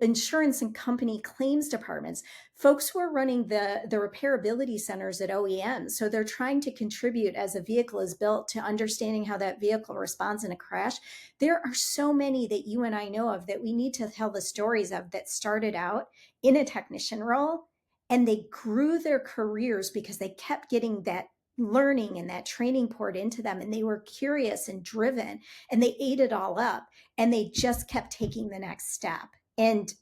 insurance and company claims departments, folks who are running the repairability centers at OEMs. So they're trying to contribute as a vehicle is built to understanding how that vehicle responds in a crash. There are so many that you and I know of that we need to tell the stories of that started out in a technician role and they grew their careers because they kept getting that learning and that training poured into them and they were curious and driven and they ate it all up and they just kept taking the next step. And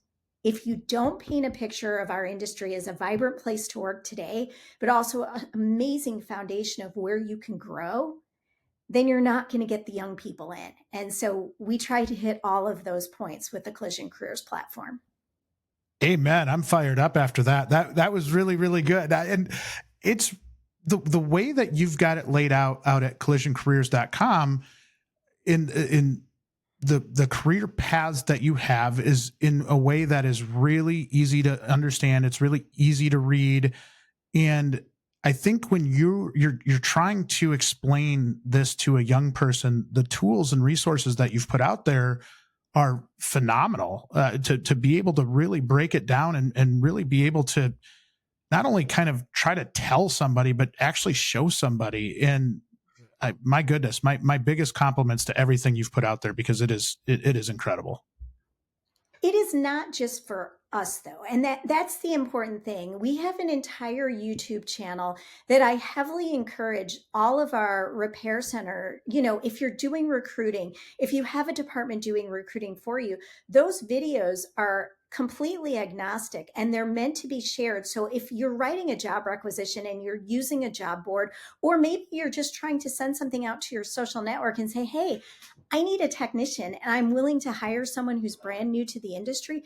if you don't paint a picture of our industry as a vibrant place to work today, but also an amazing foundation of where you can grow, then you're not going to get the young people in. And so we try to hit all of those points with the Collision Careers platform. Amen. I'm fired up after that. That was really, really good. And it's the way that you've got it laid out at collisioncareers.com in the career paths that you have is in a way that is really easy to understand. It's really easy to read. And I think when you're trying to explain this to a young person, the tools and resources that you've put out there are phenomenal to be able to really break it down and really be able to not only kind of try to tell somebody, but actually show somebody. And my goodness, my biggest compliments to everything you've put out there, because it is incredible. It is not just for us though. And that's the important thing. We have an entire YouTube channel that I heavily encourage all of our repair center, if you're doing recruiting, if you have a department doing recruiting for you, those videos are completely agnostic and they're meant to be shared. So if you're writing a job requisition and you're using a job board, or maybe you're just trying to send something out to your social network and say, hey, I need a technician and I'm willing to hire someone who's brand new to the industry,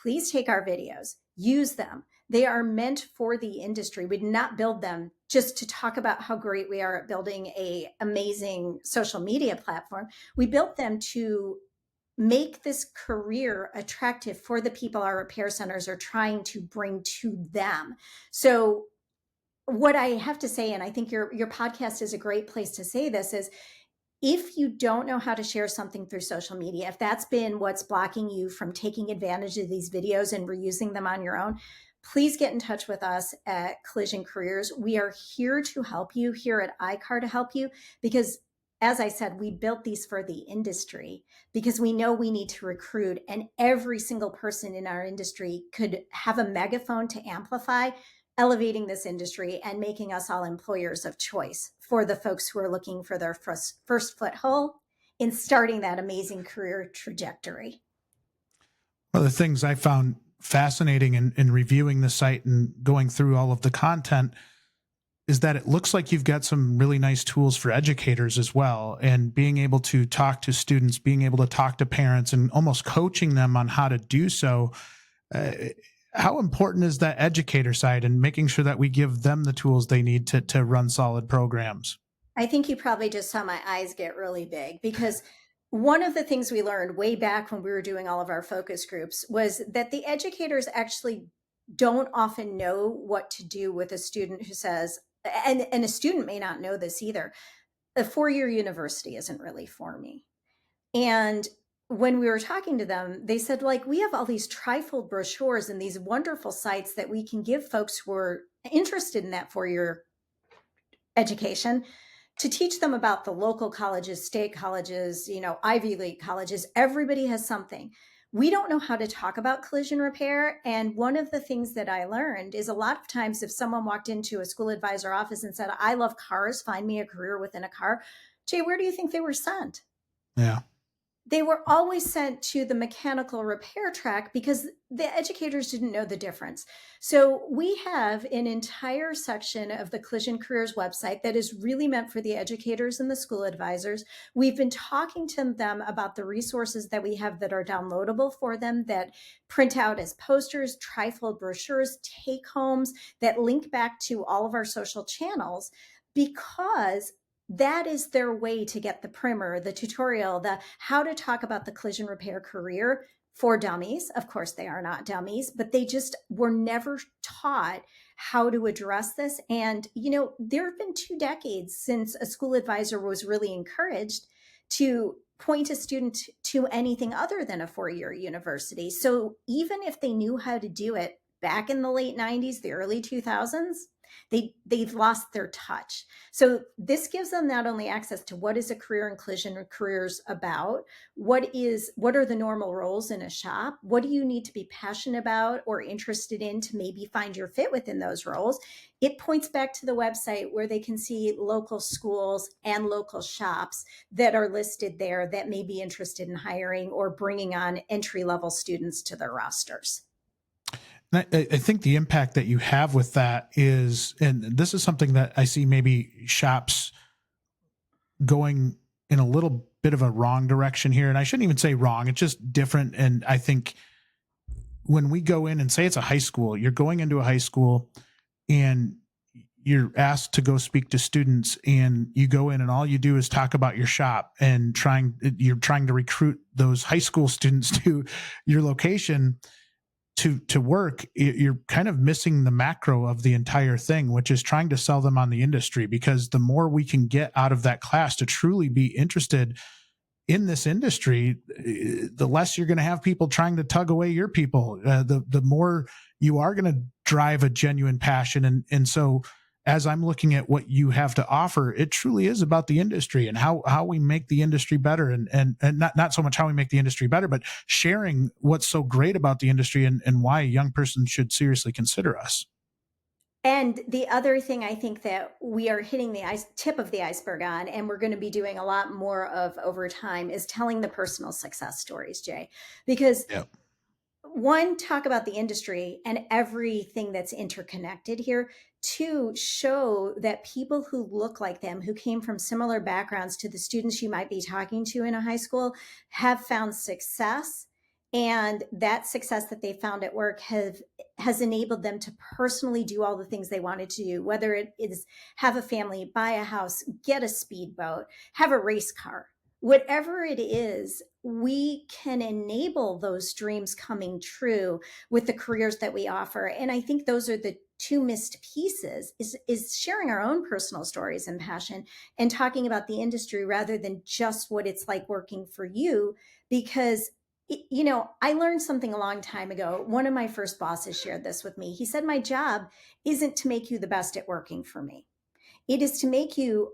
please take our videos, use them. They are meant for the industry. We did not build them just to talk about how great we are at building an amazing social media platform. We built them to make this career attractive for the people our repair centers are trying to bring to them. So what I have to say, and I think your podcast is a great place to say this, is if you don't know how to share something through social media, if that's been what's blocking you from taking advantage of these videos and reusing them on your own, please get in touch with us at Collision Careers. We are here to help you, here at iCar to help you, because as I said, we built these for the industry because we know we need to recruit, and every single person in our industry could have a megaphone to amplify elevating this industry and making us all employers of choice for the folks who are looking for their first foothold in starting that amazing career trajectory. One of the things I found fascinating in reviewing the site and going through all of the content is that it looks like you've got some really nice tools for educators as well, and being able to talk to students, being able to talk to parents and almost coaching them on how to do so. How important is that educator side and making sure that we give them the tools they need to run solid programs? I think you probably just saw my eyes get really big, because one of the things we learned way back when we were doing all of our focus groups was that the educators actually don't often know what to do with a student who says, and a student may not know this either, a four-year university isn't really for me. And when we were talking to them, they said, like, we have all these trifold brochures and these wonderful sites that we can give folks who are interested in that four-year education to teach them about the local colleges, state colleges, Ivy League colleges. Everybody has something. We don't know how to talk about collision repair. And one of the things that I learned is a lot of times if someone walked into a school advisor office and said, I love cars, find me a career within a car, Jay, where do you think they were sent? Yeah. They were always sent to the mechanical repair track because the educators didn't know the difference. So we have an entire section of the Collision Careers website that is really meant for the educators and the school advisors. We've been talking to them about the resources that we have that are downloadable for them, that print out as posters, trifold brochures, take homes, that link back to all of our social channels, because that is their way to get the primer, the tutorial, the how to talk about the collision repair career for dummies. Of course, they are not dummies, but they just were never taught how to address this. And, there have been 2 decades since a school advisor was really encouraged to point a student to anything other than a 4-year university. So even if they knew how to do it back in the late 90s, the early 2000s, they've lost their touch. So this gives them not only access to what is a career in collision careers about, what are the normal roles in a shop, what do you need to be passionate about or interested in to maybe find your fit within those roles. It points back to the website where they can see local schools and local shops that are listed there that may be interested in hiring or bringing on entry-level students to their rosters. I think the impact that you have with that is, and this is something that I see maybe shops going in a little bit of a wrong direction here. And I shouldn't even say wrong, it's just different. And I think when we go in and say it's a high school, you're going into a high school and you're asked to go speak to students, and you go in and all you do is talk about your shop and you're trying to recruit those high school students to your location to work. You're kind of missing the macro of the entire thing, which is trying to sell them on the industry, because the more we can get out of that class to truly be interested in this industry, the less you're going to have people trying to tug away your people. The more you are going to drive a genuine passion. And so as I'm looking at what you have to offer, it truly is about the industry and how we make the industry better, and not so much how we make the industry better, but sharing what's so great about the industry and why a young person should seriously consider us. And the other thing I think that we are hitting the tip of the iceberg on, and we're going to be doing a lot more of over time, is telling the personal success stories, Jay. Because Yep. one, talk about the industry and everything that's interconnected here. Two, show that people who look like them, who came from similar backgrounds to the students you might be talking to in a high school, have found success. And that success that they found at work has enabled them to personally do all the things they wanted to do, whether it is have a family, buy a house, get a speedboat, have a race car. Whatever it is, we can enable those dreams coming true with the careers that we offer. And I think those are the two missed pieces, is sharing our own personal stories and passion and talking about the industry rather than just what it's like working for you. Because I learned something a long time ago. One of my first bosses shared this with me. He said, my job isn't to make you the best at working for me. It is to make you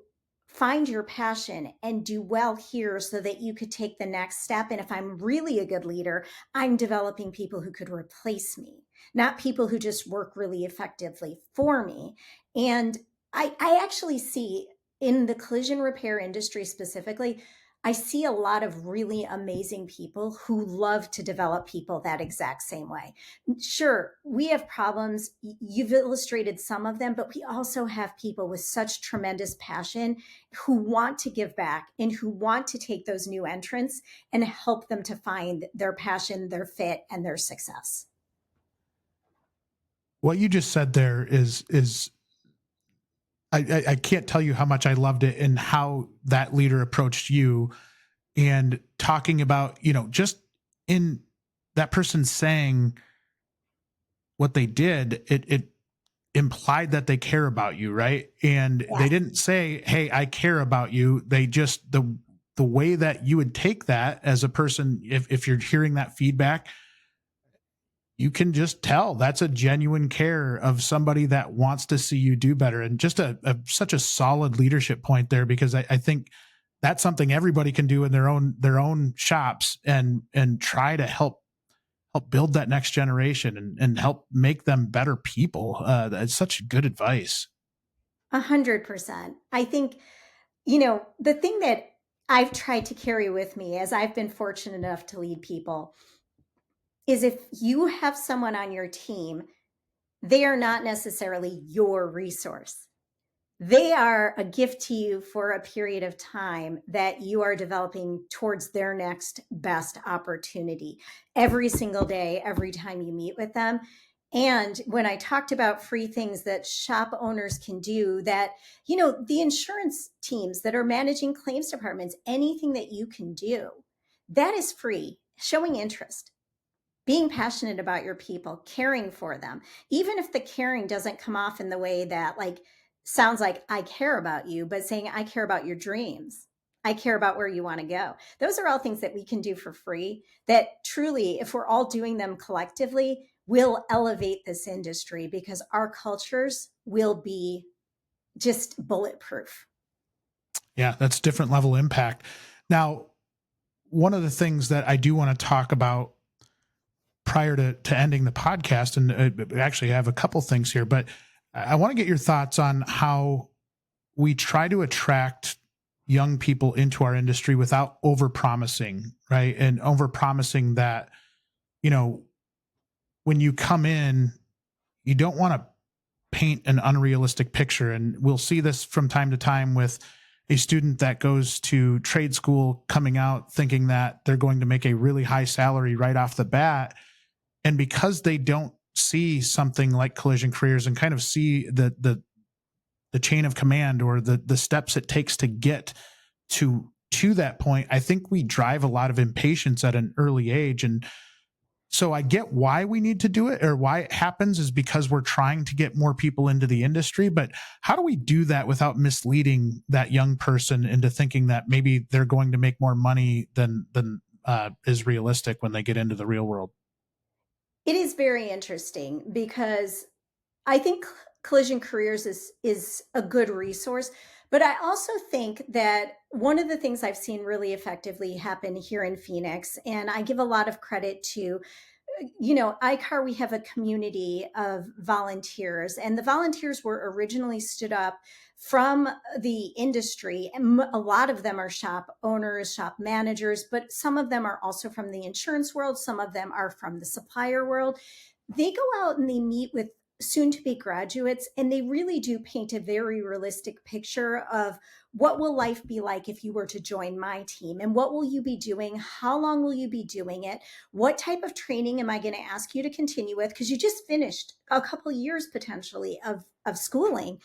find your passion and do well here so that you could take the next step. And if I'm really a good leader, I'm developing people who could replace me, not people who just work really effectively for me. And I actually see in the collision repair industry specifically, I see a lot of really amazing people who love to develop people that exact same way. Sure, we have problems. You've illustrated some of them, but we also have people with such tremendous passion who want to give back and who want to take those new entrants and help them to find their passion, their fit, and their success. What you just said there is I can't tell you how much I loved it and how that leader approached you, and talking about, just in that person saying what they did, it implied that they care about you, right? And Yes. they didn't say, "Hey, I care about you." They just the way that you would take that as a person, if you're hearing that feedback, you can just tell that's a genuine care of somebody that wants to see you do better. And just such a solid leadership point there, because I think that's something everybody can do in their own shops, and try to help build that next generation and help make them better people. That's such good advice. 100%. I think, the thing that I've tried to carry with me as I've been fortunate enough to lead people is if you have someone on your team, they are not necessarily your resource. They are a gift to you for a period of time that you are developing towards their next best opportunity every single day, every time you meet with them. And when I talked about free things that shop owners can do, that, the insurance teams that are managing claims departments, anything that you can do, that is free. Showing interest, being passionate about your people, caring for them, even if the caring doesn't come off in the way that sounds like I care about you, but saying I care about your dreams. I care about where you want to go. Those are all things that we can do for free that truly, if we're all doing them collectively, will elevate this industry because our cultures will be just bulletproof. Yeah, that's different level impact. Now, one of the things that I do want to talk about prior to ending the podcast, and actually I have a couple things here, but I want to get your thoughts on how we try to attract young people into our industry without overpromising, right? And overpromising that, when you come in, you don't want to paint an unrealistic picture. And we'll see this from time to time with a student that goes to trade school coming out thinking that they're going to make a really high salary right off the bat. And because they don't see something like Collision Careers and kind of see the chain of command or the steps it takes to get to that point, I think we drive a lot of impatience at an early age. And so I get why we need to do it, or why it happens is because we're trying to get more people into the industry. But how do we do that without misleading that young person into thinking that maybe they're going to make more money than is realistic when they get into the real world? It is very interesting because I think Collision Careers is a good resource, but I also think that one of the things I've seen really effectively happen here in Phoenix, and I give a lot of credit to, iCar, we have a community of volunteers, and the volunteers were originally stood up from the industry. And a lot of them are shop owners, shop managers, but some of them are also from the insurance world. Some of them are from the supplier world. They go out and they meet with soon to be graduates, and they really do paint a very realistic picture of what will life be like if you were to join my team, and what will you be doing, how long will you be doing it, what type of training am I going to ask you to continue with, because you just finished a couple years potentially of schooling,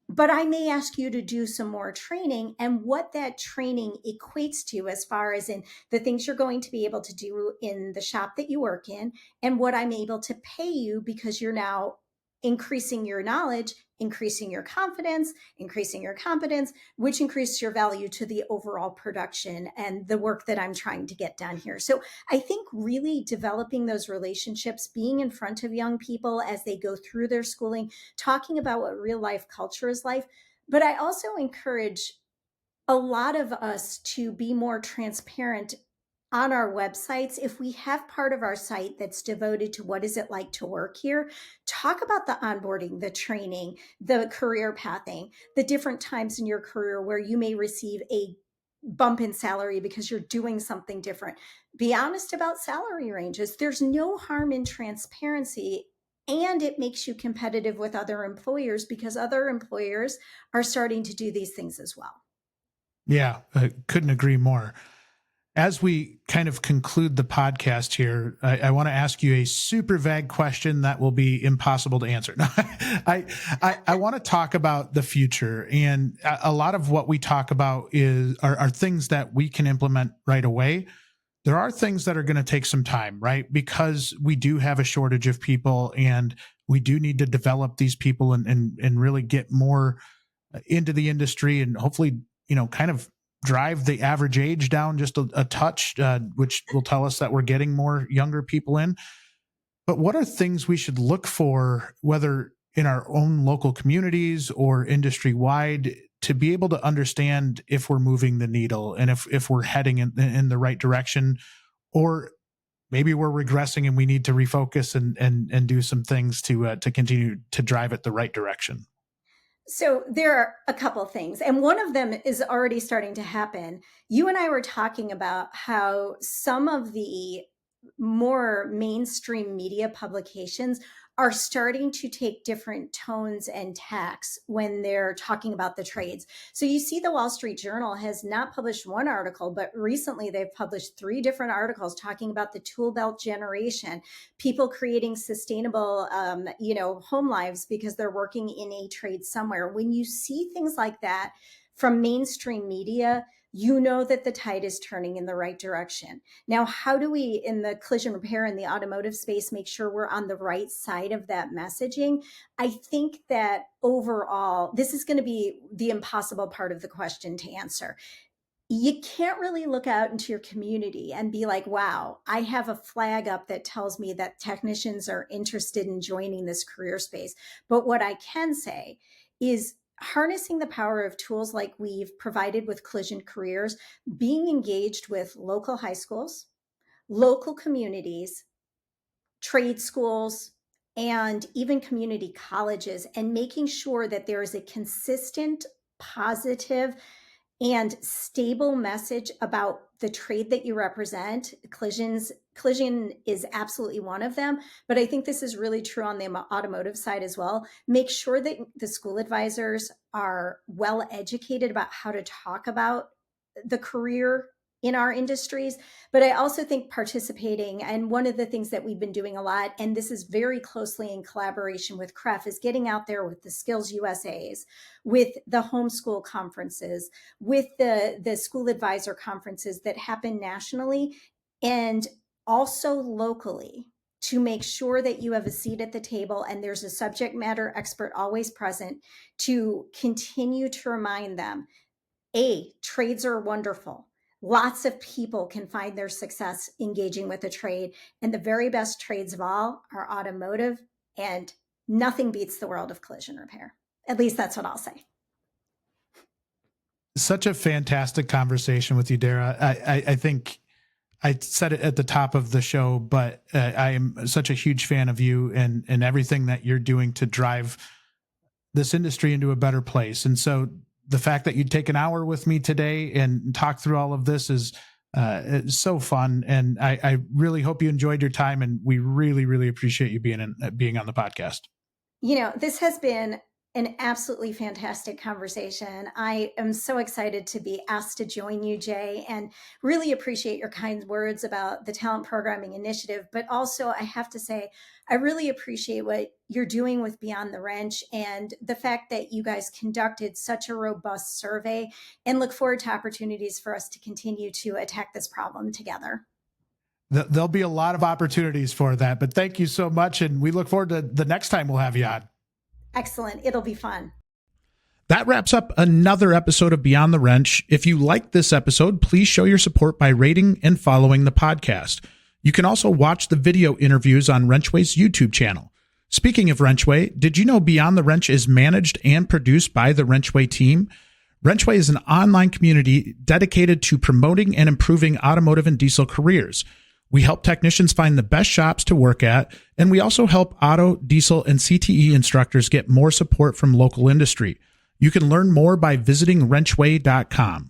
but I may ask you to do some more training, and what that training equates to as far as in the things you're going to be able to do in the shop that you work in, and what I'm able to pay you because you're now increasing your knowledge, increasing your confidence, increasing your competence, which increases your value to the overall production and the work that I'm trying to get done here. So I think really developing those relationships, being in front of young people as they go through their schooling, talking about what real life culture is like. But I also encourage a lot of us to be more transparent on our websites. If we have part of our site that's devoted to what is it like to work here, talk about the onboarding, the training, the career pathing, the different times in your career where you may receive a bump in salary because you're doing something different. Be honest about salary ranges. There's no harm in transparency, and it makes you competitive with other employers because other employers are starting to do these things as well. Yeah, I couldn't agree more. As we kind of conclude the podcast here, I want to ask you a super vague question that will be impossible to answer. I want to talk about the future, and a lot of what we talk about are things that we can implement right away. There are things that are going to take some time, right? Because we do have a shortage of people, and we do need to develop these people and really get more into the industry, and hopefully, kind of drive the average age down just a touch, which will tell us that we're getting more younger people in. But what are things we should look for, whether in our own local communities or industry wide, to be able to understand if we're moving the needle and if we're heading in the right direction, or maybe we're regressing and we need to refocus and do some things to continue to drive it the right direction? So there are a couple things, and one of them is already starting to happen. You and I were talking about how some of the more mainstream media publications are starting to take different tones and tacks when they're talking about the trades. So you see the Wall Street Journal has not published one article, but recently they've published 3 different articles talking about the tool belt generation, people creating sustainable, home lives because they're working in a trade somewhere. When you see things like that from mainstream media, you know that the tide is turning in the right direction. Now, how do we, in the collision repair and the automotive space, make sure we're on the right side of that messaging? I think that overall, this is going to be the impossible part of the question to answer. You can't really look out into your community and be like, wow, I have a flag up that tells me that technicians are interested in joining this career space. But what I can say is harnessing the power of tools like we've provided with Collision Careers, being engaged with local high schools, local communities, trade schools, and even community colleges, and making sure that there is a consistent, positive, and stable message about the trade that you represent. Collision is absolutely one of them, but I think this is really true on the automotive side as well. Make sure that the school advisors are well educated about how to talk about the career in our industries. But I also think participating, and one of the things that we've been doing a lot, and this is very closely in collaboration with CREF, is getting out there with the Skills USAs, with the homeschool conferences, with the school advisor conferences that happen nationally and also locally, to make sure that you have a seat at the table and there's a subject matter expert always present to continue to remind them, trades are wonderful. Lots of people can find their success engaging with a trade, and the very best trades of all are automotive, and nothing beats the world of collision repair. At least that's what I'll say. Such a fantastic conversation with you, Dara. I think I said it at the top of the show, but I am such a huge fan of you and everything that you're doing to drive this industry into a better place. And so the fact that you'd take an hour with me today and talk through all of this is so fun. And I really hope you enjoyed your time. And we really, really appreciate you being on the podcast. This has been an absolutely fantastic conversation. I am so excited to be asked to join you, Jay, and really appreciate your kind words about the Talent Programming Initiative. But also, I have to say, I really appreciate what you're doing with Beyond the Wrench and the fact that you guys conducted such a robust survey, and look forward to opportunities for us to continue to attack this problem together. There'll be a lot of opportunities for that, but thank you so much. And we look forward to the next time we'll have you on. Excellent. It'll be fun. That wraps up another episode of Beyond the Wrench. If you liked this episode, please show your support by rating and following the podcast. You can also watch the video interviews on WrenchWay's YouTube channel. Speaking of WrenchWay, did you know Beyond the Wrench is managed and produced by the WrenchWay team? WrenchWay is an online community dedicated to promoting and improving automotive and diesel careers. We help technicians find the best shops to work at, and we also help auto, diesel, and CTE instructors get more support from local industry. You can learn more by visiting wrenchway.com.